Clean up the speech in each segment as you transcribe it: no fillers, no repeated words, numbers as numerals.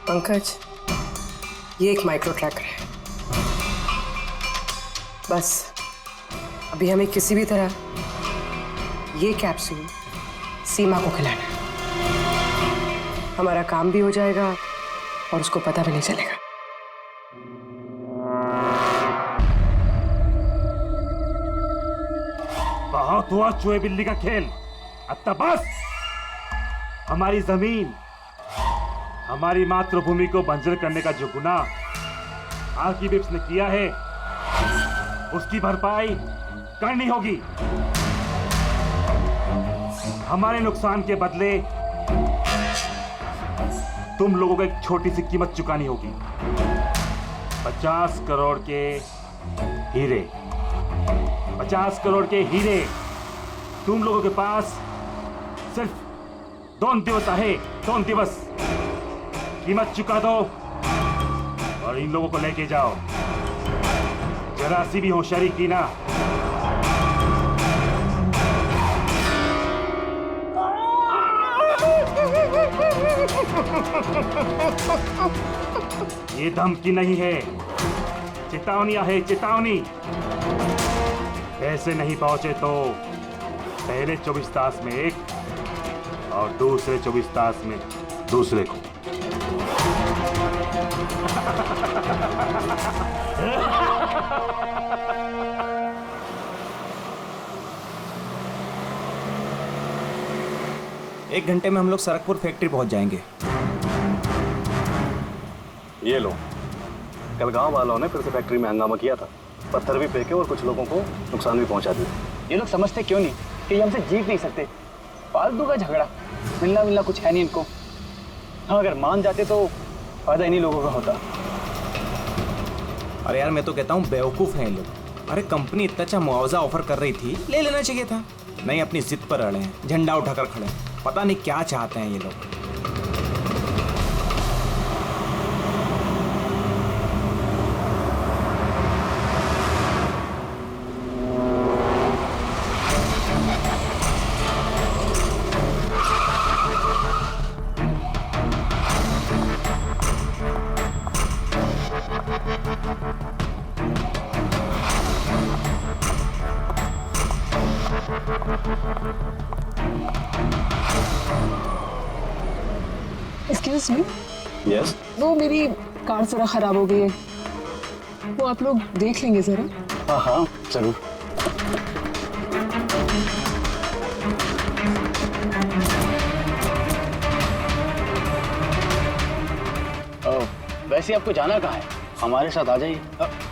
पंकज, ये एक micro tracker है। बस अभी हमें किसी भी तरह ये कैप्सूल सीमा को खिलाना है। हमारा काम भी हो जाएगा और उसको पता भी नहीं चलेगा। बहुत हुआ चूहे बिल्ली का खेल, अब तक बस। हमारी जमीन, हमारी मातृभूमि को बंजर करने का जो गुनाह आर्किबिप्स ने किया है, उसकी भरपाई करनी होगी। हमारे नुकसान के बदले तुम लोगों को एक छोटी सी कीमत चुकानी होगी। 50 करोड़ के हीरे। 50 करोड़ के हीरे तुम लोगों के पास सिर्फ 2 दिवस आहे। 2 दिवस कीमत चुका दो और इन लोगों को लेके जाओ। जरा सी भी होशियारी की ना, ये धमकी नहीं है, चेतावनी है, चेतावनी। पैसे नहीं पहुंचे तो पहले 24 तास में एक और दूसरे 24 तास में दूसरे को। एक घंटे में हम लोग सरकपुर फैक्ट्री पहुंच जाएंगे। ये लो, कल गांव वालों ने फिर से फैक्ट्री में हंगामा किया था। पत्थर भी फेंके और कुछ लोगों को नुकसान भी पहुंचा दिया। ये लोग समझते क्यों नहीं कि ये हमसे जीत नहीं सकते। फालतू का झगड़ा, मिलना कुछ है नहीं इनको। हाँ, अगर मान जाते तो फायदा इन्हीं लोगों का होता। अरे यार, मैं तो कहता हूँ बेवकूफ़ हैं ये लोग। अरे कंपनी इतना अच्छा मुआवजा ऑफर कर रही थी, ले लेना चाहिए था। नहीं, अपनी जिद पर अड़े हैं, झंडा उठाकर खड़े हैं। पता नहीं क्या चाहते हैं ये लोग। Excuse me. यस। वो मेरी कार जरा खराब हो गई है, वो आप लोग देख लेंगे जरा। हाँ हाँ जरूर। वैसे आपको जाना कहाँ है? हमारे साथ आ जाइए।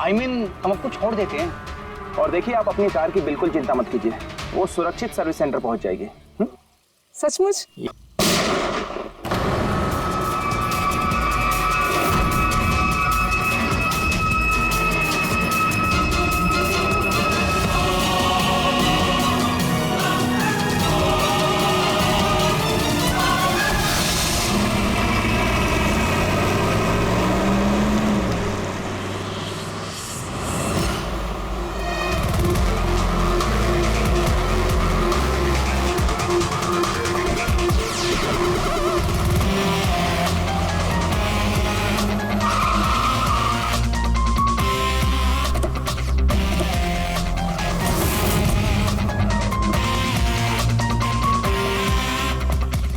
I mean, हम आपको छोड़ देते हैं। और देखिए, आप अपनी कार की बिल्कुल चिंता मत कीजिए, वो सुरक्षित सर्विस सेंटर पहुंच जाएगी। सचमुच?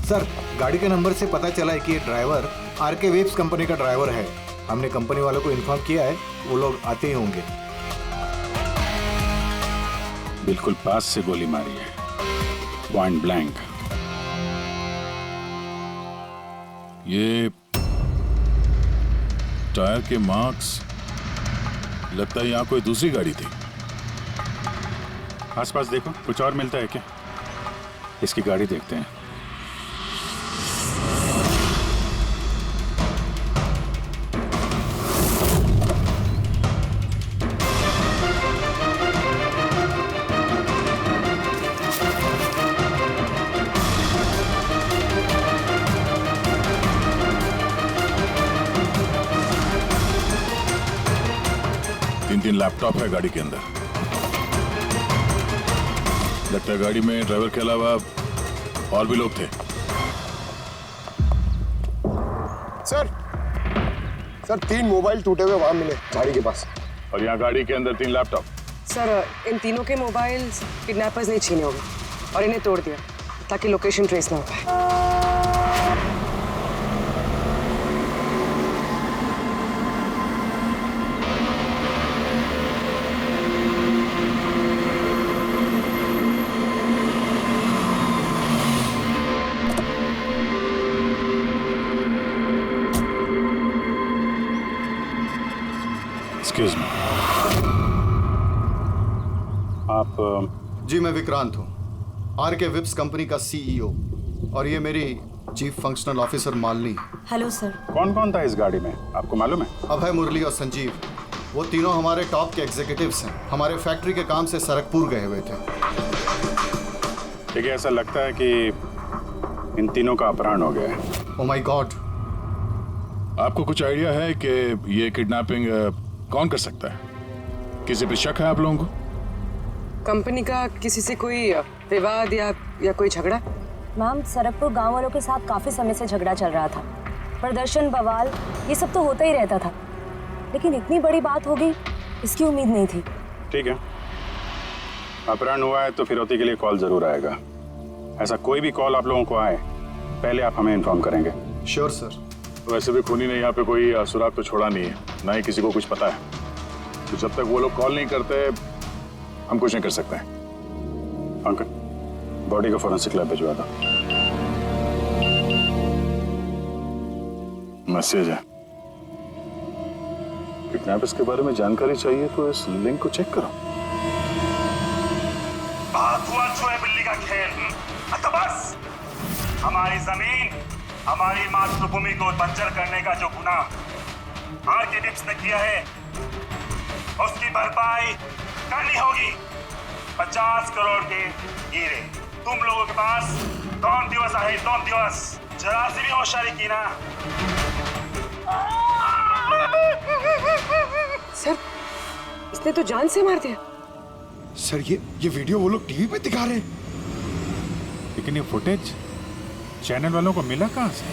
सर, गाड़ी के नंबर से पता चला है कि ये ड्राइवर आरके वेब्स कंपनी का ड्राइवर है। हमने कंपनी वालों को इन्फॉर्म किया है, वो लोग आते ही होंगे। बिल्कुल पास से गोली मारी है, पॉइंट ब्लैंक। ये टायर के मार्क्स, लगता है यहाँ कोई दूसरी गाड़ी थी। आसपास देखो, कुछ और मिलता है क्या? इसकी गाड़ी देखते हैं। तीन लैपटॉप है गाड़ी के अंदर। लगता है गाड़ी में ड्राइवर के अलावा और भी लोग थे। सर, सर 3 मोबाइल टूटे हुए वहां मिले गाड़ी के पास। और यहाँ गाड़ी के अंदर 3 लैपटॉप। सर इन तीनों के मोबाइल्स किडनैपर्स ने छीने होंगे और इन्हें तोड़ दिया ताकि लोकेशन ट्रेस ना हो पाए। एक्सक्यूज मी, आप जी मैं विक्रांत हूँ, आरके विप्स कंपनी का सीईओ, और ये मेरी chief functional officer Malini. Hello sir. कौन कौन था इस गाड़ी में, आपको मालूम है? अभय, मुरली और संजीव, वो तीनों हमारे टॉप के एग्जीक्यूटिव्स हैं। हमारे फैक्ट्री के काम से सरकपुर गए हुए थे। ठीक है, ऐसा लगता है कि इन तीनों का अपहरण हो गया है। Oh my God. आपको कुछ आइडिया है कि ये किडनैपिंग कौन कर सकता है? किसी पे शक है आप लोगों को? कंपनी का किसी से कोई विवाद या कोई झगड़ा? मैम, सरकपुर गांव वालों के साथ काफी समय से झगड़ा चल रहा था। प्रदर्शन, बवाल, ये सब तो होता ही रहता था, लेकिन इतनी बड़ी बात होगी इसकी उम्मीद नहीं थी। ठीक है, अपहरण हुआ है तो फिरौती के लिए कॉल जरूर आएगा। ऐसा कोई भी कॉल आप लोगों को आए, पहले आप हमें इन्फॉर्म करेंगे। Sure sir. वैसे भी खूनी ने यहाँ पे कोई सुराग तो छोड़ा नहीं है, ना ही किसी को कुछ पता है, तो जब तक वो लोग कॉल नहीं करते हम कुछ नहीं कर सकते हैं। अंकल, बॉडी को फॉरेंसिक लैब भिजवा दो। मैसेज है, किडनैपर्स के बारे में जानकारी चाहिए तो इस लिंक को चेक करो। बात हुआ छुए बिल्ली का खेल। तो बस, हमारी जमीन, हमारी मातृभूमि को बंजर करने का जो गुनाह आरके विप्स ने किया है, उसकी भरपाई करनी होगी। 50 करोड़ के हीरे तुम लोगों के पास कौन दिवस आए, कौन दिवस, जरा सी भी होशियारी की ना। सर, इसने तो जान से मार दिया। सर ये वीडियो वो लोग टीवी पे दिखा रहे हैं। लेकिन ये फुटेज चैनल वालों को मिला कहां से?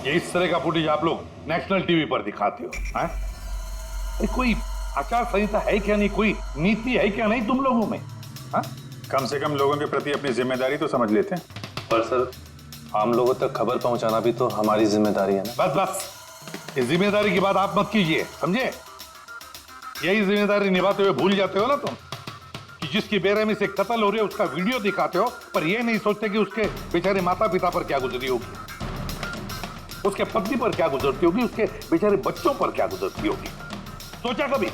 ये इस तरह का फुटेज आप लोग नेशनल टीवी पर दिखाते हो, हैं? ये कोई आचार संहिता है क्या नहीं, कोई नीति है क्या नहीं तुम लोगों में? हाँ? कम से कम लोगों के प्रति अपनी जिम्मेदारी तो समझ लेते हैं। पर सर, आम लोगों तक खबर पहुंचाना भी तो हमारी जिम्मेदारी है ना। बस बस, इस जिम्मेदारी की बात आप मत कीजिए, समझे? यही जिम्मेदारी निभाते हुए भूल जाते हो ना तुम कि जिसकी बेरहमी से कत्ल हो रही है उसका वीडियो दिखाते हो, पर यह नहीं सोचते कि उसके बेचारे माता पिता पर क्या गुजरी होगी, उसके पत्नी पर क्या गुजरती होगी, उसके बेचारे बच्चों पर क्या गुजरती होगी। सोचा कभी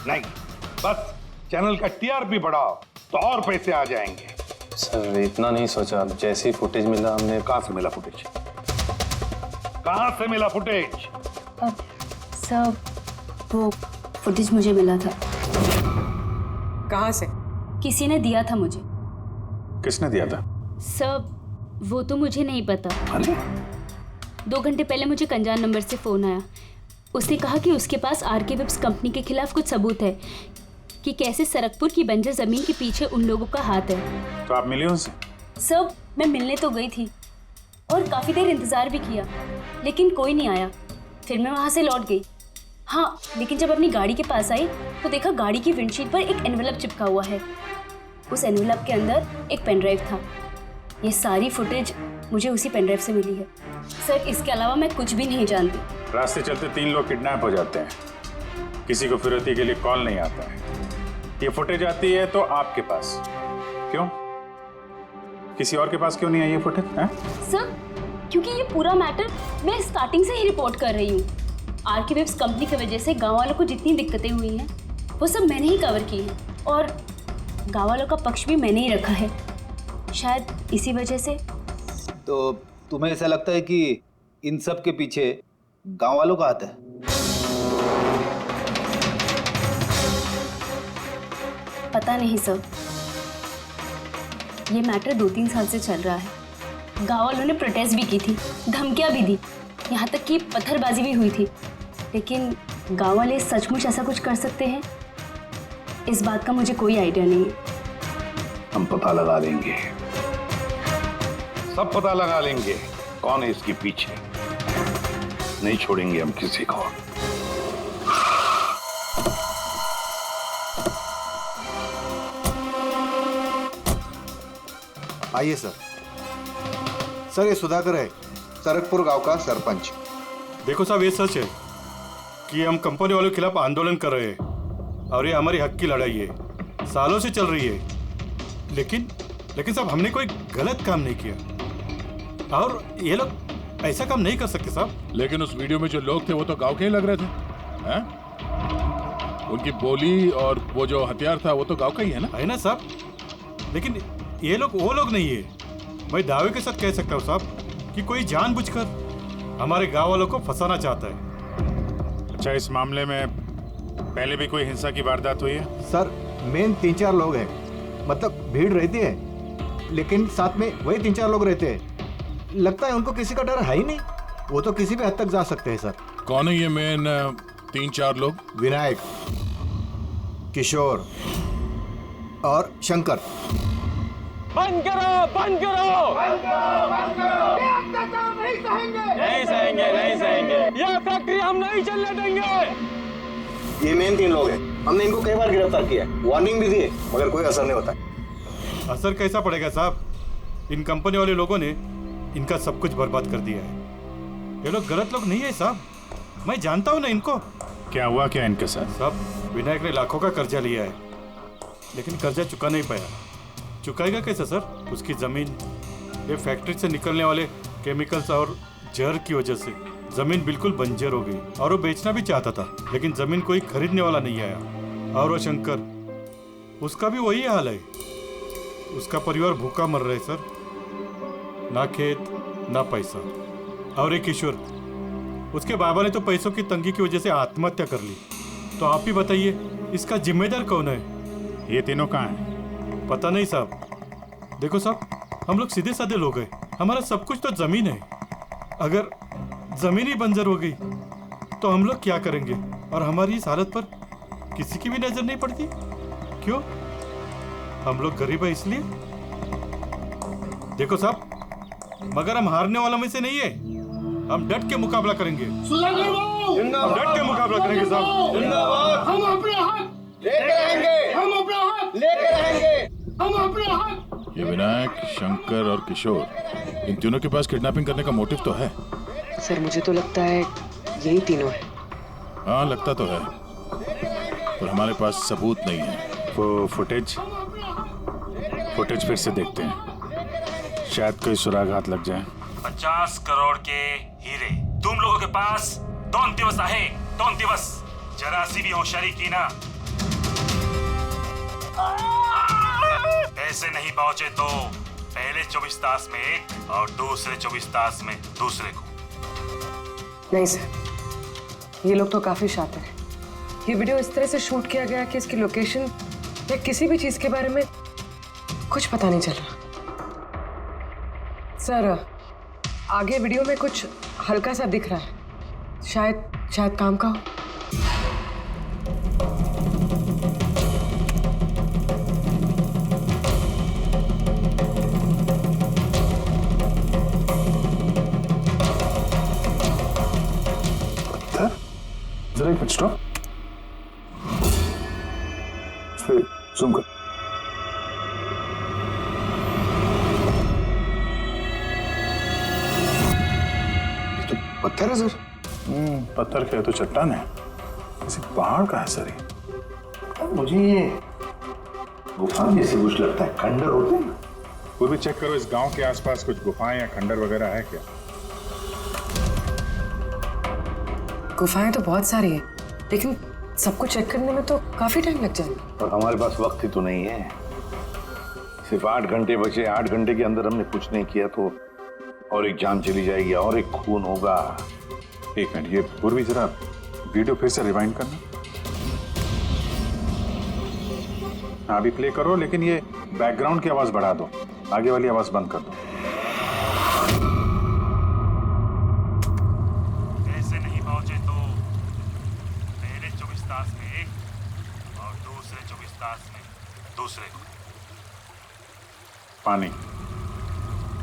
नहीं? बस चैनल का टीआरपी बढ़ाओ तो और पैसे आ जाएंगे। सर इतना नहीं सोचा, जैसे ही फुटेज मिला हमने। कहां से मिला फुटेज? कहां से मिला फुटेज? सर, वो फुटेज मुझे मिला था। कहाँ से? किसी ने दिया था मुझे। किसने दिया था? सर, वो तो मुझे नहीं पता। 2 घंटे पहले मुझे कंजान नंबर से फोन आया। उसने कहा कि उसके पास आरके विप्स कंपनी के खिलाफ कुछ सबूत है कि कैसे सरकपुर की बंजर जमीन के पीछे उन लोगों का हाथ है। तो आप मिली उनसे? सर, मैं मिलने तो गई थी और काफी देर इंतजार भी किया, लेकिन कोई नहीं आया। फिर मैं वहां से लौट गई। हाँ, लेकिन जब अपनी गाड़ी के पास आई तो देखा गाड़ी की विंडशीट पर एक एनवेलप चिपका हुआ है। उस एनवेलप के अंदर एक पेन ड्राइव था। ये सारी फुटेज मुझे उसी पेन ड्राइव से मिली है। सर, इसके अलावा मैं कुछ भी नहीं जानती। रास्ते चलते 3 लोग किडनैप हो जाते हैं, किसी को फिरौती के लिए कॉल नहीं आता है। ये फुटेज आती है तो आपके पास क्यों? किसी और के पास क्यों नहीं आई ये फुटेज? सर, क्योंकि ये पूरा मैटर मैं स्टार्टिंग से ही रिपोर्ट कर रही हूँ। आरके विप्स कंपनी की वजह से गांव वालों को जितनी दिक्कतें हुई हैं वो सब मैंने ही कवर की है, और गांव वालों का पक्ष भी मैंने ही रखा है। शायद इसी वजह से। तो तुम्हें ऐसा लगता है कि इन सब के पीछे गांव वालों का हाथ है? पता नहीं सर, ये मैटर 2-3 साल से चल रहा है। गांव वालों ने प्रोटेस्ट भी की थी, धमकियां भी दी, यहाँ तक कि पत्थरबाजी भी हुई थी, लेकिन गांव वाले सचमुच ऐसा कुछ कर सकते हैं, इस बात का मुझे कोई आइडिया नहीं है। हम पता लगा लेंगे, सब पता लगा लेंगे कौन है इसके पीछे। नहीं छोड़ेंगे हम किसी को। आइए सर। सर ये सुधाकर है, सरकपुर गांव का सरपंच। देखो साहब, ये सच है कि हम कंपनी वालों के खिलाफ आंदोलन कर रहे हैं और ये हमारी हक की लड़ाई है, सालों से चल रही है। लेकिन साहब हमने कोई गलत काम नहीं किया और ये लोग ऐसा काम नहीं कर सकते साहब। लेकिन उस वीडियो में जो लोग थे वो तो गांव के ही लग रहे थे, हैं? उनकी बोली और वो जो हथियार था वो तो गांव का ही है ना? है ना साहब, लेकिन ये लोग वो लोग नहीं है। मैं दावे के साथ कह सकता हूँ साहब कि कोई जानबूझकर हमारे गांव वालों को फंसाना चाहता है। अच्छा, इस मामले में पहले भी कोई हिंसा की वारदात हुई है? सर मेन 3-4 लोग हैं, मतलब भीड़ रहती है लेकिन साथ में वही 3-4 लोग रहते हैं। लगता है उनको किसी का डर है ही नहीं, वो तो किसी भी हद तक जा सकते हैं सर। कौन है ये मेन 3-4 लोग? विनायक, किशोर और शंकर। बंद करो, बंद करो, नहीं सहेंगे, नहीं सहेंगे। यह फैक्ट्री हम नहीं चलने देंगे। ये मेन 3 लोग हैं, हमने इनको कई बार गिरफ्तार किया है, वार्निंग भी दी है, मगर कोई असर नहीं होता। असर कैसा पड़ेगा साहब? इन कंपनी वाले लोगों ने इनका सब कुछ बर्बाद कर दिया है। ये लोग गलत लोग नहीं है साहब, मैं जानता हूँ ना इनको। क्या हुआ क्या इनके साथ? साहब विनायक ने लाखों का कर्जा लिया है, लेकिन कर्जा चुका नहीं पाया। चुकाएगा कैसे सर? उसकी जमीन, ये फैक्ट्री से निकलने वाले केमिकल्स और जहर की वजह से जमीन बिल्कुल बंजर हो गई और वो बेचना भी चाहता था, लेकिन जमीन कोई खरीदने वाला नहीं आया। और वो शंकर, उसका भी वही हाल है। उसका परिवार भूखा मर रहा है सर, ना खेत ना पैसा। और एक किशोर, उसके बाबा ने तो पैसों की तंगी की वजह से आत्महत्या कर ली। तो आप ही बताइए इसका जिम्मेदार कौन है? ये तीनों कहाँ हैं? पता नहीं साहब। देखो साहब, हम लोग सीधे साधे लोग हैं, हमारा सब कुछ तो जमीन है। अगर जमीन ही बंजर हो गई तो हम लोग क्या करेंगे? और हमारी इस हालत पर किसी की भी नजर नहीं पड़ती। क्यों? हम लोग गरीब है इसलिए? देखो साहब, मगर हम हारने वालों में से नहीं है, हम डट के मुकाबला करेंगे। हम डट के मुकाबला करेंगे साहब। हम अपने हक लेके रहेंगे, हम अपना हक लेके रहेंगे, हम अपने हक। ये विनायक, शंकर और किशोर, इन तीनों के पास किडनैपिंग करने का मोटिव तो है। सर मुझे तो लगता है यही तीनों है। हाँ लगता तो है, पर हमारे पास सबूत नहीं है। वो फुटेज फिर से देखते हैं, शायद कोई सुराग हाथ लग जाए। 50 करोड़ के हीरे तुम लोगों के पास 2 दिवस आहे, 2 दिवस। जरा सी भी होशियारी की ना, ऐसे नहीं पहुंचे तो पहले 24 तास में एक और दूसरे 24 तास में दूसरे को। नहीं सर, ये लोग तो काफी शातिर हैं। ये वीडियो इस तरह से शूट किया गया कि इसकी लोकेशन या किसी भी चीज के बारे में कुछ पता नहीं चल रहा। सर आगे वीडियो में कुछ हल्का सा दिख रहा है, शायद काम का हो। जरा एक मिनट स्टॉप, जूम कर। तो पत्थर है सर। पत्थर क्या है तो चट्टान है, किसी पहाड़ का है सर ये। मुझे ये गुफा जैसे कुछ लगता है, खंडर होते हैं ना। वो भी चेक करो, इस गांव के आसपास कुछ गुफाएं या खंडर वगैरह है क्या? गुफाएं तो बहुत सारी है, लेकिन सबको चेक करने में तो काफी टाइम लग जाएगा। और हमारे पास वक्त ही तो नहीं है, सिर्फ 8 घंटे बचे। 8 घंटे के अंदर हमने कुछ नहीं किया तो और एक जान चली जाएगी और एक खून होगा। एक मिनट, ये पूर्वी जरा वीडियो फिर से रिवाइंड करना। हाँ अभी प्ले करो, लेकिन ये बैकग्राउंड की आवाज बढ़ा दो, आगे वाली आवाज बंद कर दो। ऐसे नहीं पहुंचे तो पहले 24 तास में एक और दूसरे 24 तास में दूसरे को।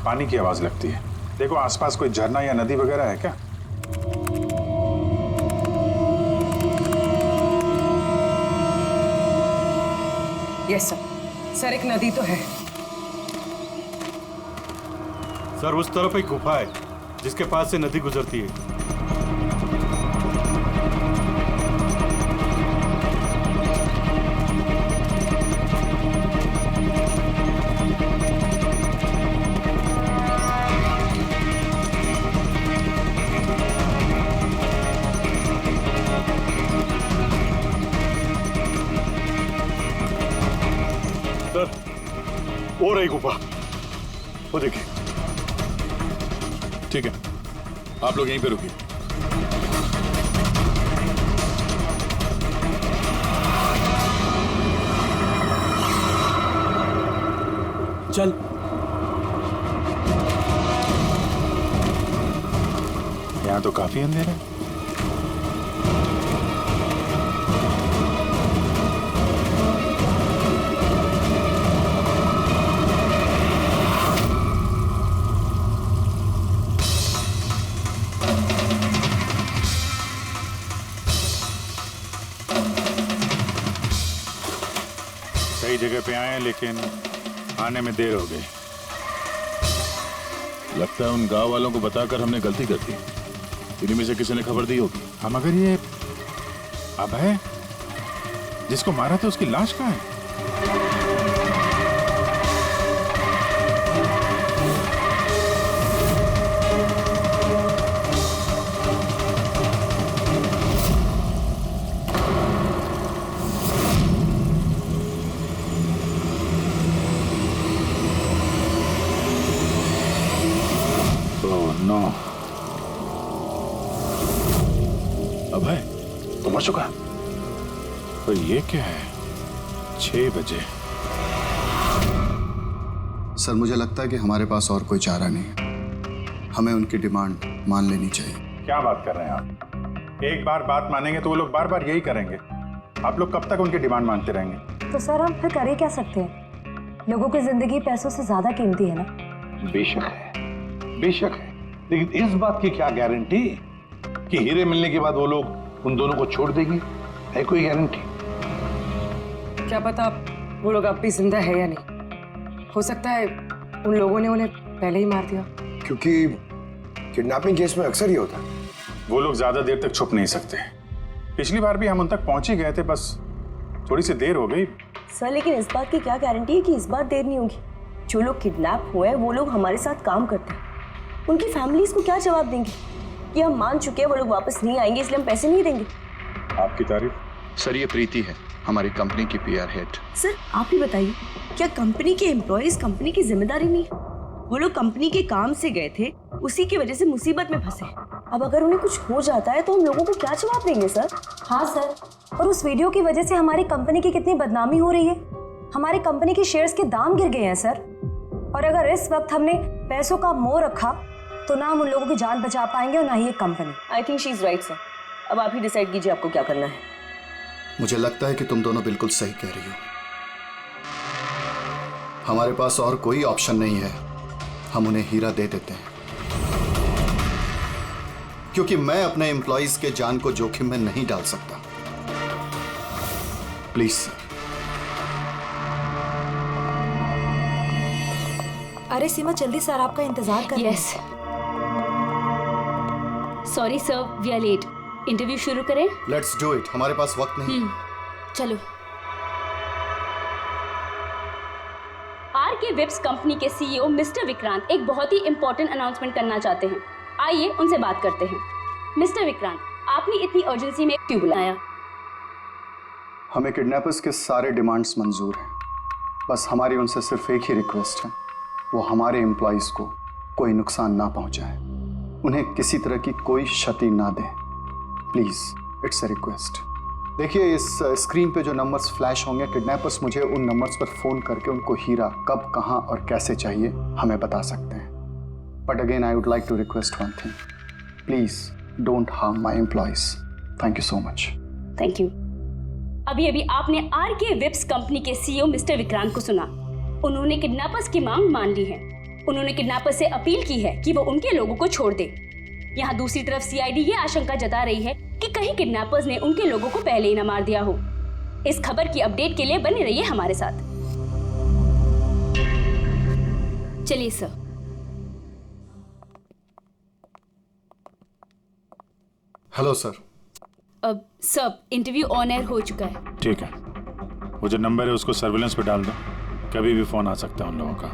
पानी की आवाज लगती है। देखो आसपास कोई झरना या नदी वगैरह है क्या? यस सर, एक नदी तो है। सर उस तरफ एक गुफा है जिसके पास से नदी गुजरती है। वो रही गुफा, वो देखिए। ठीक है, आप लोग यहीं पे रुकिए। चल। यहाँ तो काफी अंधेरा है। सही जगह पे आए हैं, लेकिन आने में देर हो गई। लगता है उन गांव वालों को बताकर हमने गलती कर दी। इन्हीं में से किसी ने खबर दी होगी। हम अगर ये अभय जिसको मारा था उसकी लाश कहाँ है? अभय तो मर चुका। पर ये क्या है? 6 बजे। सर मुझे लगता है कि हमारे पास और कोई चारा नहीं है। हमें उनकी डिमांड मान लेनी चाहिए। क्या बात कर रहे हैं आप? एक बार बात मानेंगे तो वो लोग बार बार यही करेंगे। आप लोग कब तक उनकी डिमांड मानते रहेंगे? तो सर हम फिर कर ही क्या सकते हैं? लोगों की जिंदगी पैसों से ज्यादा कीमती है ना। बेशक है, बेशक है, लेकिन इस बात की क्या गारंटी कि हीरे मिलने के बाद वो लोग उन दोनों को छोड़ देगी? है कोई गारंटी? क्या पता वो लोग अब भी जिंदा है या नहीं। हो सकता है उन लोगों ने उन्हें पहले ही मार दिया। क्योंकि किडनैपिंग केस में अक्सर ही होता है। वो लोग ज्यादा देर तक छुप नहीं सकते। पिछली बार भी हम उन तक पहुंच ही गए थे, बस थोड़ी सी देर हो गई। सर लेकिन इस बात की क्या गारंटी है कि इस बार देर नहीं होगी? जो लोग किडनैप हुए हैं वो लोग हमारे साथ काम करते हैं। उनकी फैमिलीज को क्या जवाब देंगे कि हम मान चुके हैं वो लोग वापस नहीं आएंगे इसलिए हम पैसे नहीं देंगे? आपकी तारीफ। सर ये प्रीति है, हमारी कंपनी की PR हेड। सर आप ही बताइए, क्या कंपनी के एम्प्लॉयज कंपनी की जिम्मेदारी नहीं? वो लोग कंपनी के काम से गए थे, उसी की वजह से मुसीबत में फंसे। अब अगर उन्हें कुछ हो जाता है तो हम लोगों को क्या जवाब देंगे सर? हाँ सर, और उस वीडियो की वजह से हमारी कंपनी की कितनी बदनामी हो रही है। हमारी कंपनी के शेयर्स के दाम गिर गए हैं सर। और अगर इस वक्त हमने पैसों का मोह रखा तो ना हम उन लोगों की जान बचा पाएंगे और ना ही ये company. I think she is right sir. अब आप ही डिसाइड कीजिए आपको क्या करना है। मुझे लगता है कि तुम दोनों बिल्कुल सही कह रही हो। हमारे पास और कोई ऑप्शन नहीं है, हम उन्हें हीरा दे देते हैं। क्योंकि मैं अपने एम्प्लॉइज के जान को जोखिम में नहीं डाल सकता। Please sir. अरे सीमा जल्दी सर आपका इंतजार कर रहे हैं। Sorry sir, we are late. Interview शुरू करें? लेट्स डू इट, हमारे पास वक्त नहीं। चलो। RK Vibs कंपनी के CEO मिस्टर विक्रांत एक बहुत ही इंपॉर्टेंट अनाउंसमेंट करना चाहते हैं। आइए उनसे बात करते हैं। मिस्टर विक्रांत, आपने इतनी अर्जेंसी में क्यों बुलाया? हमें किडनैपर्स के सारे डिमांड्स मंजूर हैं। बस हमारी उनसे सिर्फ एक ही रिक्वेस्ट है, वो हमारे एम्प्लॉइज को कोई नुकसान ना पहुंचाए, उन्हें किसी तरह की कोई क्षति ना दे। Please, it's a request. देखिए इस स्क्रीन पे जो नंबर्स फ्लैश होंगे, किडनैपर्स मुझे उन नंबर्स पर फोन करके उनको हीरा कब, कहां और कैसे चाहिए हमें बता सकते हैं। But again I would like to request one thing, please don't harm my employees. Thank you so much. Thank you. अभी अभी आपने RK Vibs कंपनी के CEO मिस्टर विक्रांत को सुना। उन्होंने किडनैपर्स की मांग मान ली है। उन्होंने किडनैपर्स से अपील की है कि वो उनके लोगों को छोड़ दे। यहाँ दूसरी तरफ CID ये आशंका जता रही है कि कहीं किडनैपर्स ने उनके लोगों को पहले ही न मार दिया हो। इस खबर की अपडेट के लिए बने रहिए हमारे साथ। चलिए सर। Hello sir. अब सब इंटरव्यू ऑन एयर हो चुका है। ठीक है, वो जो नंबर है उसको सर्विलेंस पे डाल दो, कभी भी फोन आ सकता है उन लोगों का।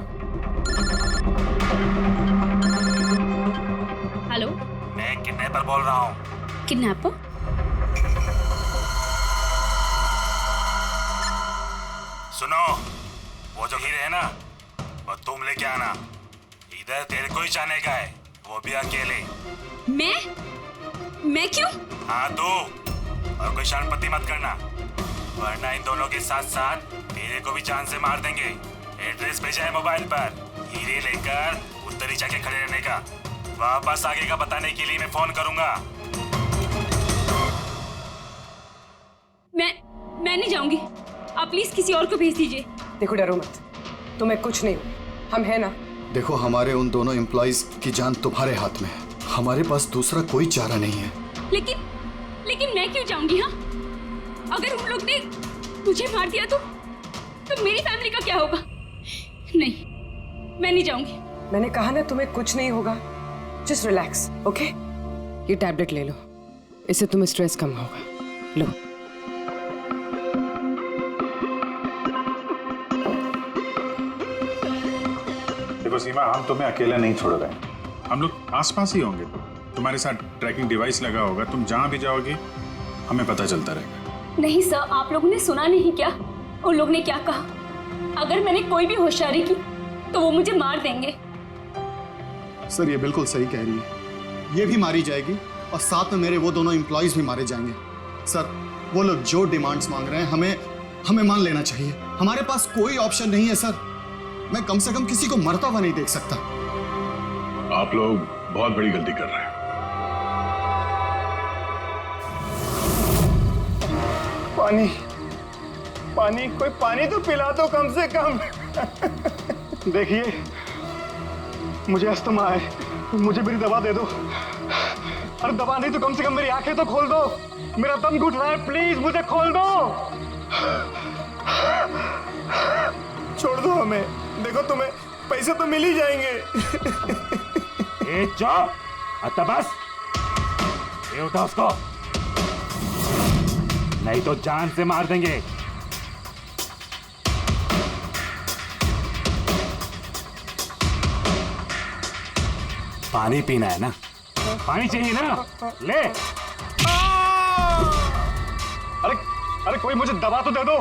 हेलो, मैं किडनैपर बोल रहा हूँ। किडनैपर? सुनो, वो जो हीरे है ना, वो तुम लेके आना। इधर तेरे को ही जाने का है, वो भी अकेले। मैं क्यों? हाँ तो, और कोई शर्मपति मत करना, वरना इन दोनों के साथ साथ तेरे को भी जान से मार देंगे। एड्रेस भेजा है मोबाइल पर, हीरे लेकर उधर ही जाके खड़े रहने का। वापस आगे का बताने के लिए मैं फोन करूंगा। मैं नहीं जाऊंगी, आप प्लीज किसी और को भेज दीजिए। देखो डरो मत, तुम्हें कुछ नहीं, हम हैं ना। देखो हमारे उन दोनों एम्प्लॉइज की जान तुम्हारे हाथ में है, हमारे पास दूसरा कोई चारा नहीं है। लेकिन मैं क्यों जाऊंगी? हाँ, अगर उन लोग ने मुझे मार दिया तो मेरी फैमिली का क्या होगा? नहीं, मैं नहीं जाऊंगी। मैंने कहा ना तुम्हें कुछ नहीं होगा, जस्ट रिलैक्स, ओके? ये टैबलेट ले लो, इससे तुम्हें स्ट्रेस कम होगा। लो। देखो सीमा, हम तुम्हें अकेला नहीं छोड़ रहे हैं, हम लोग आसपास ही होंगे। तुम्हारे साथ ट्रैकिंग डिवाइस लगा होगा, तुम जहां भी जाओगी हमें पता चलता रहेगा। नहीं सर, आप लोगों ने सुना नहीं क्या उन लोग ने क्या कहा? अगर मैंने कोई भी होशियारी की तो वो मुझे मार देंगे। सर ये बिल्कुल सही कह रही है, ये भी मारी जाएगी और साथ में मेरे वो दोनों एम्प्लॉइज भी मारे जाएंगे। सर वो लोग जो डिमांड्स मांग रहे हैं हमें मान लेना चाहिए, हमारे पास कोई ऑप्शन नहीं है। सर मैं कम से कम किसी को मरता हुआ नहीं देख सकता। आप लोग बहुत बड़ी गलती कर रहे हैं। पानी, कोई पानी तो पिला दो कम से कम। देखिए मुझे अस्थमा है, मुझे मेरी दवा दे दो। अरे दवा नहीं तो कम से कम मेरी आंखें तो खोल दो, मेरा दम घुट रहा है, प्लीज मुझे खोल दो। छोड़ दो हमें, देखो तुम्हें पैसे तो मिल ही जाएंगे। ए चुप, आता बस, ये उठा उसको, नहीं तो जान से मार देंगे। पानी पीना है ना? पानी चाहिए ना? ले। अरे कोई मुझे दवा तो दे दो।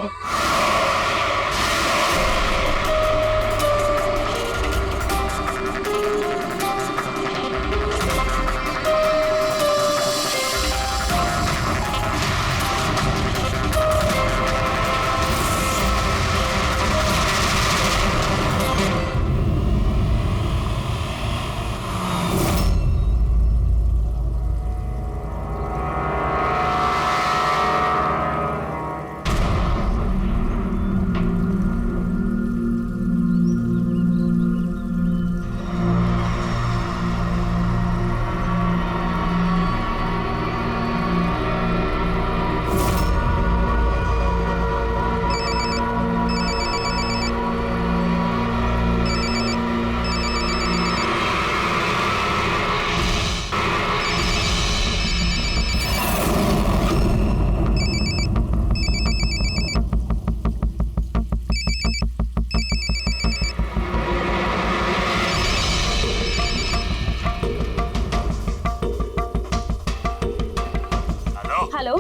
हेलो,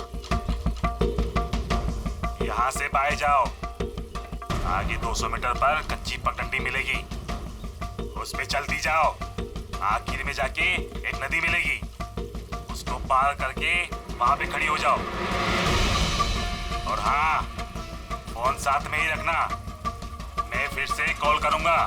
यहाँ से बाहर जाओ, आगे 200 मीटर पर कच्ची पगडंडी मिलेगी, उस पे चलती जाओ। आखिर में जाके एक नदी मिलेगी, उसको पार करके वहां पे खड़ी हो जाओ। और हाँ, फोन साथ में ही रखना, मैं फिर से कॉल करूंगा।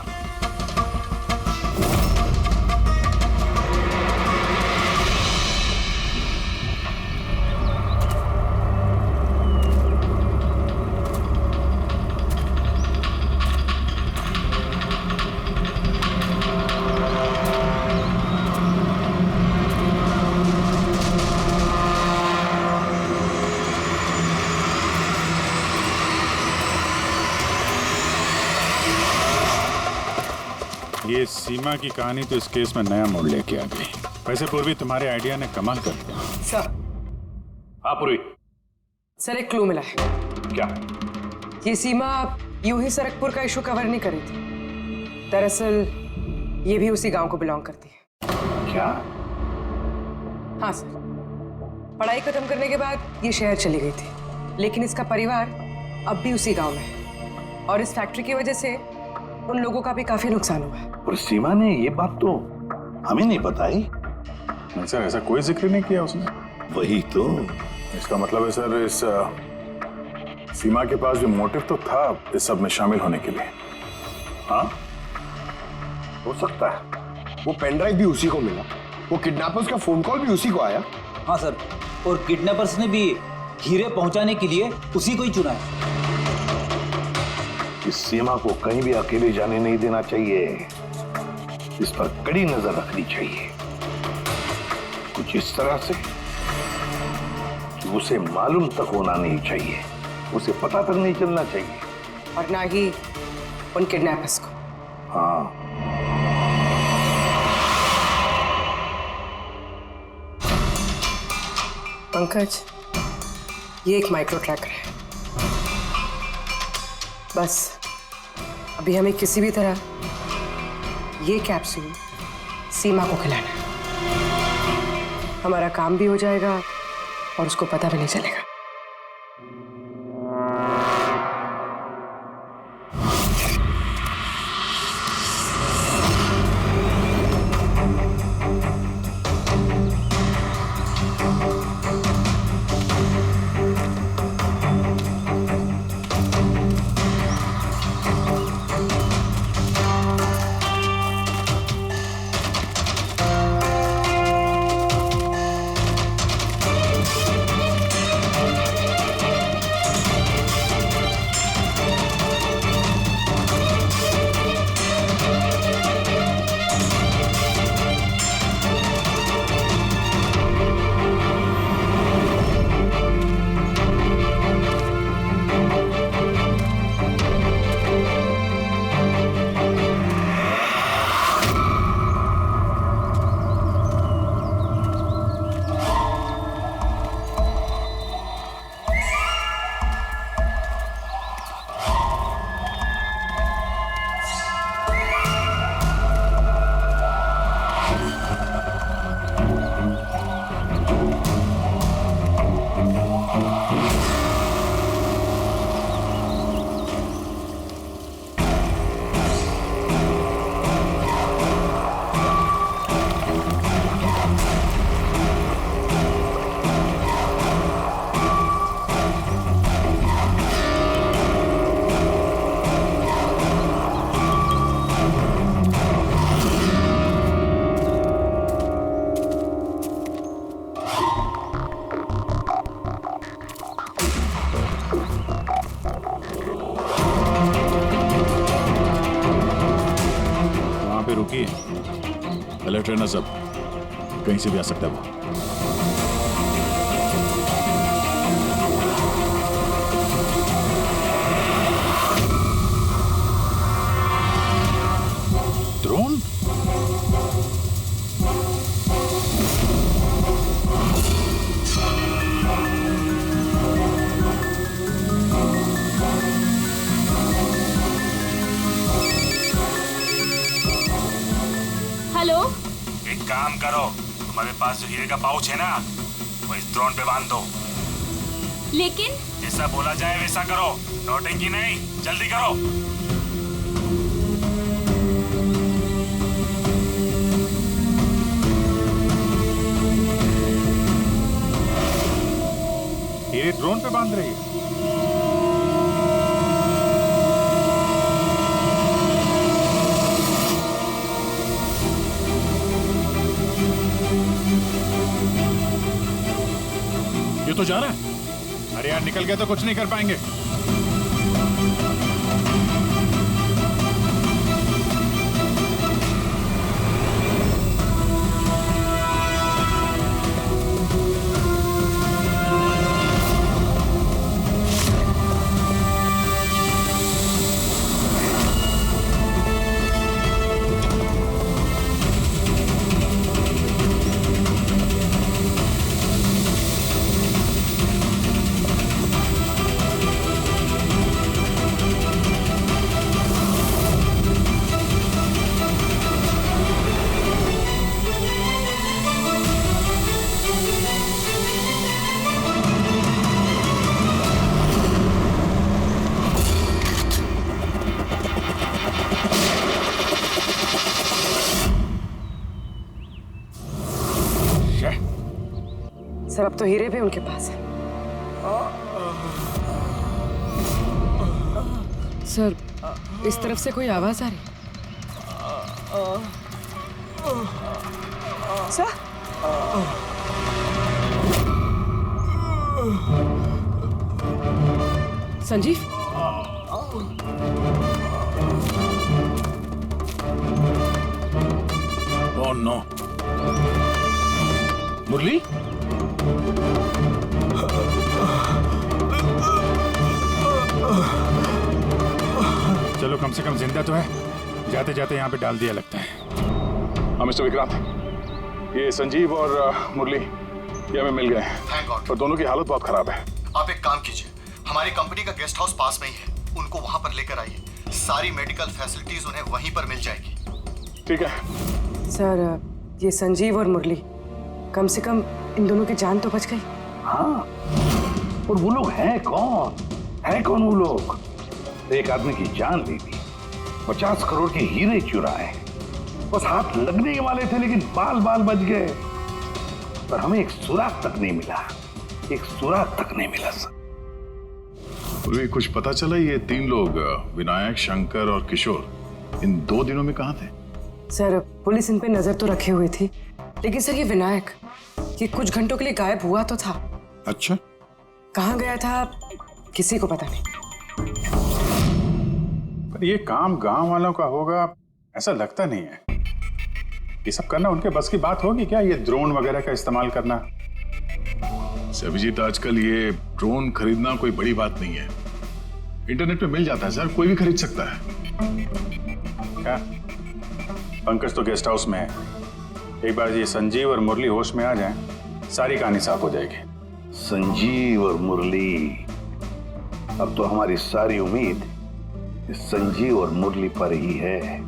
ये सीमा की कहानी तो इस केस में नया मोड़ लेके आ गई। वैसे पूर्वी, तुम्हारे आइडिया ने कमाल कर दिया। सर। हाँ पूर्वी। सर, एक क्लू मिला है। क्या? ये सीमा यूं ही सरकपुर का इशू कवर नहीं करी थी। दरअसल ये भी उसी गांव को बिलोंग करती है। क्या? हाँ सर, पढ़ाई खत्म करने के बाद ये शहर चली गई थी, लेकिन इसका परिवार अब भी उसी गांव में है और इस फैक्ट्री की वजह से उन लोगों का भी काफी नुकसान हुआ है। और सीमा ने ये बात तो हमें नहीं बताई। नहीं सर, ऐसा कोई जिक्र नहीं किया उसने। वही तो। इसका मतलब है सर, इस सीमा के पास भी मोटिव तो था इस सब में शामिल होने के लिए। हाँ, हो सकता है। वो पेन ड्राइव भी उसी को मिला, वो किडनैपर्स का फोन कॉल भी उसी को आया। हाँ सर, और किडनैपर्स ने भी हीरे पहुंचाने के लिए उसी को ही चुना है। इस सीमा को कहीं भी अकेले जाने नहीं देना चाहिए। इस पर कड़ी नजर रखनी चाहिए, कुछ इस तरह से कि उसे मालूम तक होना नहीं चाहिए, उसे पता तक नहीं चलना चाहिए, और ना ही उन किडनैपर्स को। हाँ। पंकज, ये एक माइक्रो ट्रैकर है। बस अभी हमें किसी भी तरह ये कैप्सूल सीमा को खिलाना है। हमारा काम भी हो जाएगा और उसको पता भी नहीं चलेगा। अलर्ट रहना सब, कहीं से भी आ सकता है वो। ड्रोन? हेलो, एक काम करो, तुम्हारे पास जो हीरे का पाउच है ना, वो इस ड्रोन पे बांध दो। लेकिन जैसा बोला जाए वैसा करो, नौटंकी नहीं, जल्दी करो। हीरे ड्रोन पे बांध रही है। ये तो जा रहा है। अरे यार, निकल गया तो कुछ नहीं कर पाएंगे। सर अब तो हीरे भी उनके पास है। सर इस तरफ से कोई आवाज आ रही? सर संजीव, ओह नो, मुरली? चलो कम से कम जिंदा तो है। जाते जाते यहाँ पे डाल दिया लगता है। हाँ मिस्टर विक्रांत, ये संजीव और मुरली ये हमें मिल गए हैं। Thank God. पर दोनों की हालत बहुत खराब है। आप एक काम कीजिए, हमारी कंपनी का गेस्ट हाउस पास में ही है, उनको वहां पर लेकर आइए। सारी मेडिकल फैसिलिटीज उन्हें वहीं पर मिल जाएगी। ठीक है सर ये संजीव और मुरली, कम से कम इन दोनों की जान तो बच गई। हाँ, और वो लोग हैं कौन? है कौन वो लोग? एक आदमी की जान ली थी, 50 करोड़ के हीरे चुराए, बस हाथ लगने ही वाले थे लेकिन बाल बाल बच गए। पर हमें एक सुराग तक नहीं मिला, एक सुराग तक नहीं मिला सर। कुछ पता चला ये 3 लोग विनायक, शंकर और किशोर इन 2 दिनों में कहाँ थे? सर पुलिस इन पे नजर तो रखे हुए थी, लेकिन सर ये विनायक ये कुछ घंटों के लिए गायब हुआ तो था। अच्छा, कहाँ गया था किसी को पता नहीं। पर ये काम गांव वालों का होगा ऐसा लगता नहीं है। ये सब करना उनके बस की बात होगी क्या? ये ड्रोन वगैरह का इस्तेमाल करना? अभिजीत, आजकल ये ड्रोन खरीदना कोई बड़ी बात नहीं है। इंटरनेट पे मिल जाता है सर, कोई भी खरीद सकता है। क्या पंकज तो गेस्ट हाउस में है, एक बार ये संजीव और मुरली होश में आ जाएं, सारी कहानी साफ हो जाएगी। संजीव और मुरली, अब तो हमारी सारी उम्मीद इस संजीव और मुरली पर ही है।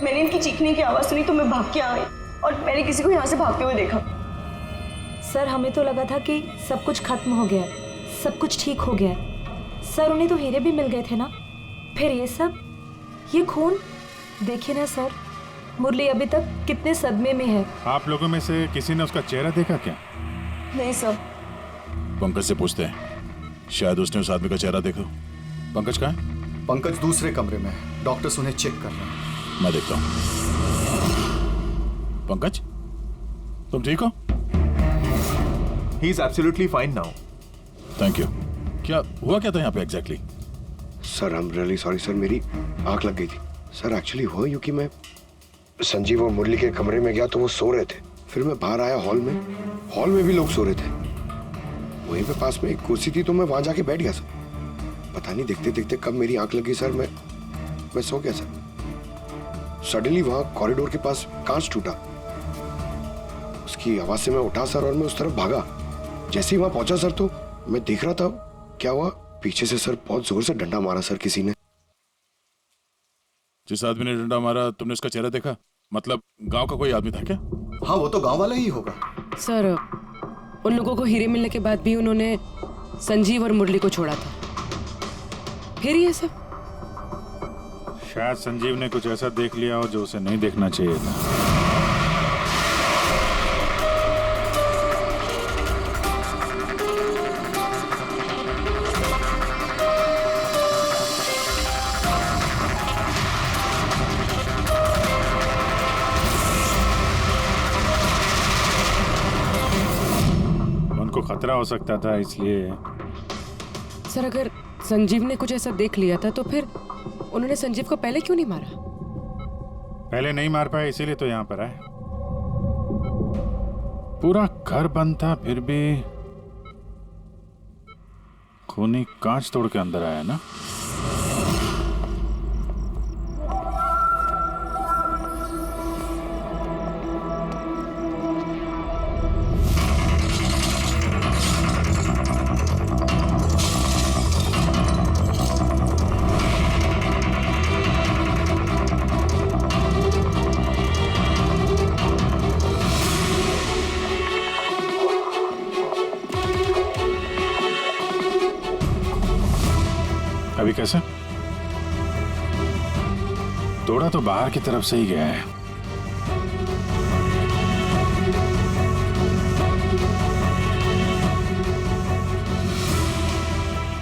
मैंने इनकी चीखने की आवाज सुनी तो मैं भाग के आई और मैंने किसी को यहाँ से भागते हुए देखा। सर हमें तो लगा था कि सब कुछ खत्म हो गया है, सब कुछ ठीक हो गया है। सर उन्हें तो हीरे भी मिल गए थे ना, फिर ये सब, ये खून देखिए ना सर। मुरली अभी तक कितने सदमे में है। आप लोगों में से किसी ने उसका चेहरा देखा क्या? नहीं सर। पंकज से पूछते हैं, शायद उसने उस आदमी का चेहरा देखा। पंकज कहाँ है? पंकज दूसरे कमरे में है, डॉक्टर्स उन्हें चेक कर रहे हैं। मैं देखता हूँ। पंकज, तुम ठीक हो? He is absolutely fine now. Thank you. क्या हुआ क्या था यहाँ पे exactly? Sir I am really sorry sir, मेरी आंख लग गई थी। सर एक्चुअली हुआ यूं कि मैं संजीव और मुरली के कमरे में गया तो वो सो रहे थे, फिर मैं बाहर आया हॉल में भी लोग सो रहे थे। वहीं पे पास में एक कुर्सी थी तो मैं वहां जाके बैठ गया सर। पता नहीं देखते देखते कब मेरी आंख लगी सर, मैं सो गया सर। सडनली वहां कॉरिडोर के पास कांच टूटा, उसकी आवाज से मैं उठा सर और मैं उस तरफ भागा। जैसे ही वहां पहुंचा सर तो मैं देख रहा था क्या हुआ, पीछे से सर बहुत जोर से डंडा मारा सर किसी ने। जिस आदमी ने डंडा मारा तुमने उसका चेहरा देखा? मतलब गांव का कोई आदमी था क्या? हाँ, वो तो गांव वाला ही होगा। सर, उन लोगों को हीरे मिलने के बाद भी उन्होंने संजीव और मुरली को छोड़ा था, फिर ये सब। शायद संजीव ने कुछ ऐसा देख लिया हो जो उसे नहीं देखना चाहिए था। उनको खतरा हो सकता था, इसलिए। सर, अगर संजीव ने कुछ ऐसा देख लिया था तो फिर उन्होंने संजीव को पहले क्यों नहीं मारा? पहले नहीं मार पाए, इसीलिए तो यहाँ पर आए। पूरा घर बंद था, फिर भी खूनी कांच तोड़ के अंदर आया ना। अभी कैसे? तोड़ा तो बाहर की तरफ से ही गया है।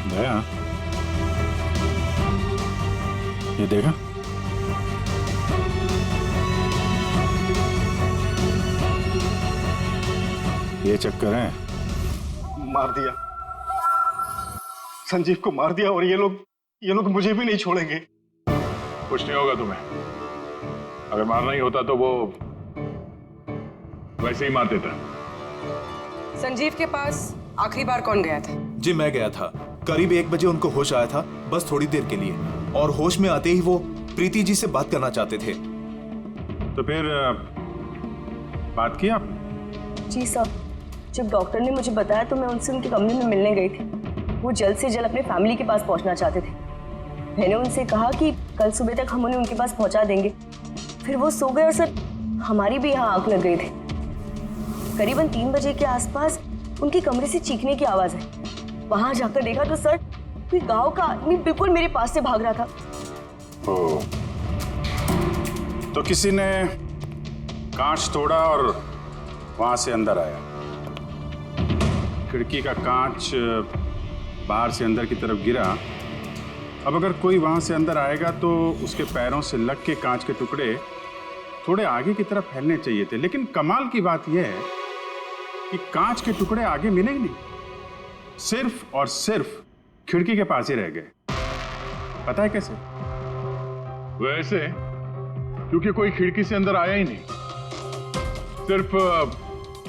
गया? ये देखा? ये चक्कर है। मार दिया, संजीव को मार दिया, और ये लोग मुझे भी नहीं छोड़ेंगे। कुछ नहीं होगा तुम्हें। अगर मारना ही होता तो वो वैसे ही मार देता। संजीव के पास आखिरी बार कौन गया था? जी, मैं गया था। करीब 1 बजे उनको होश आया था, बस थोड़ी देर के लिए, और होश में आते ही वो प्रीति जी से बात करना चाहते थे। तो फिर बात की आप? जी सर, जब डॉक्टर ने मुझे बताया तो मैं उनसे उनके कमरे में मिलने गई थी। वो जल्द से जल्द अपने फैमिली के पास पहुंचना चाहते थे। मैंने उनसे कहा कि कल सुबह तक हम उन्हें उनके पास पहुंचा देंगे। फिर वो सो गए और सर हमारी भी यहाँ आंख लग गई थी। करीबन 3 बजे के आसपास उनके कमरे से चीखने की आवाज है। वहां जाकर देखा तो सर कोई गांव का आदमी बिल्कुल मेरे पास से भाग रहा था। ओ, तो किसी ने कांच तोड़ा और वहां से अंदर आया। खिड़की का कांच बाहर से अंदर की तरफ गिरा। अब अगर कोई वहां से अंदर आएगा तो उसके पैरों से लग के कांच के टुकड़े थोड़े आगे की तरफ फैलने चाहिए थे, लेकिन कमाल की बात यह है कि कांच के टुकड़े आगे मिले ही नहीं, सिर्फ और सिर्फ खिड़की के पास ही रह गए। पता है कैसे? वैसे क्योंकि कोई खिड़की से अंदर आया ही नहीं, सिर्फ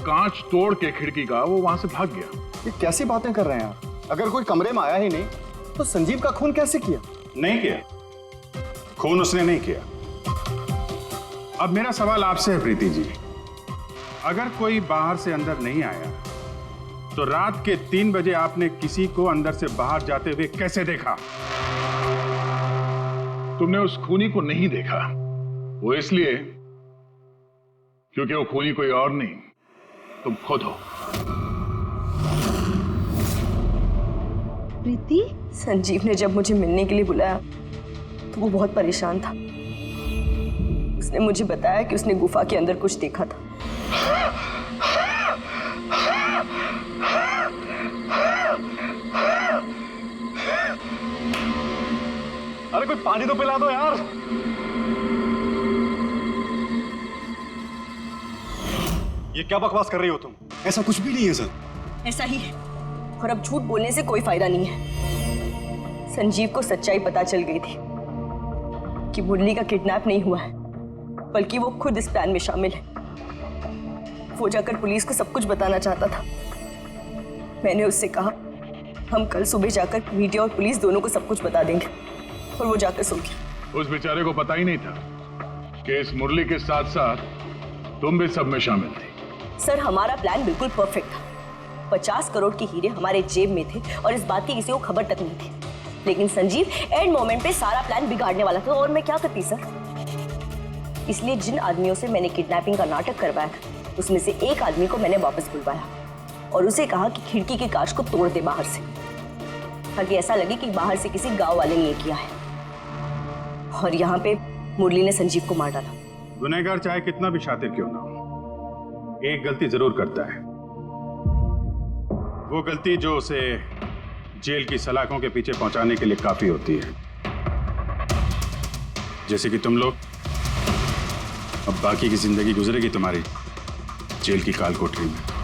कांच तोड़ के खिड़की का वो वहां से भाग गया। ये कैसी बातें कर रहे हैं आप? अगर कोई कमरे में आया ही नहीं तो संजीव का खून कैसे किया? नहीं किया, खून उसने नहीं किया। अब मेरा सवाल आपसे है प्रीति जी, अगर कोई बाहर से अंदर नहीं आया तो रात के 3 बजे आपने किसी को अंदर से बाहर जाते हुए कैसे देखा? तुमने उस खूनी को नहीं देखा, वो इसलिए क्योंकि वो खूनी कोई और नहीं, तुम खुद हो। प्रीति, संजीव ने जब मुझे मिलने के लिए बुलाया तो वो बहुत परेशान था। उसने मुझे बताया कि उसने गुफा के अंदर कुछ देखा था। अरे कोई पानी तो पिला दो यार। ये क्या बकवास कर रही हो तुम? ऐसा कुछ भी नहीं है सर। ऐसा ही है, और अब झूठ बोलने से कोई फायदा नहीं है। संजीव को सच्चाई पता चल गई थी कि मुरली का किडनैप नहीं हुआ है, बल्कि वो खुद इस प्लान में शामिल है। वो जाकर पुलिस को सब कुछ बताना चाहता था। मैंने उससे कहा हम कल सुबह जाकर मीडिया और पुलिस दोनों को सब कुछ बता देंगे, और वो जाकर सो गया। उस बेचारे को पता ही नहीं था कि इस मुरली के साथ साथ तुम भी सब में शामिल थी। सर, हमारा प्लान बिल्कुल परफेक्ट था। 50 करोड़ के हीरे हमारे जेब में थे और इस बात की किसी को खबर तक नहीं थी। लेकिन संजीव एंड मोमेंट पे सारा प्लान बिगाड़ने वाला था, और मैं क्या करती सर? इसलिए जिन आदमियों से मैंने किडनैपिंग का नाटक करवाया था उसमें से एक आदमी को मैंने वापस बुलवाया और उसे कहा कि खिड़की के कांच को तोड़ दे बाहर से, ताकि ऐसा लगे कि बाहर से किसी गांव वाले ने ये किया है। और यहाँ पे मुरली ने संजीव को मार डाला। गुनहगार चाहे कितना भी शातिर क्यों ना हो, एक गलती जरूर करता है। वो गलती जो उसे जेल की सलाखों के पीछे पहुंचाने के लिए काफी होती है। जैसे कि तुम लोग, अब बाकी की जिंदगी गुजरेगी तुम्हारी जेल की काल कोठरी में।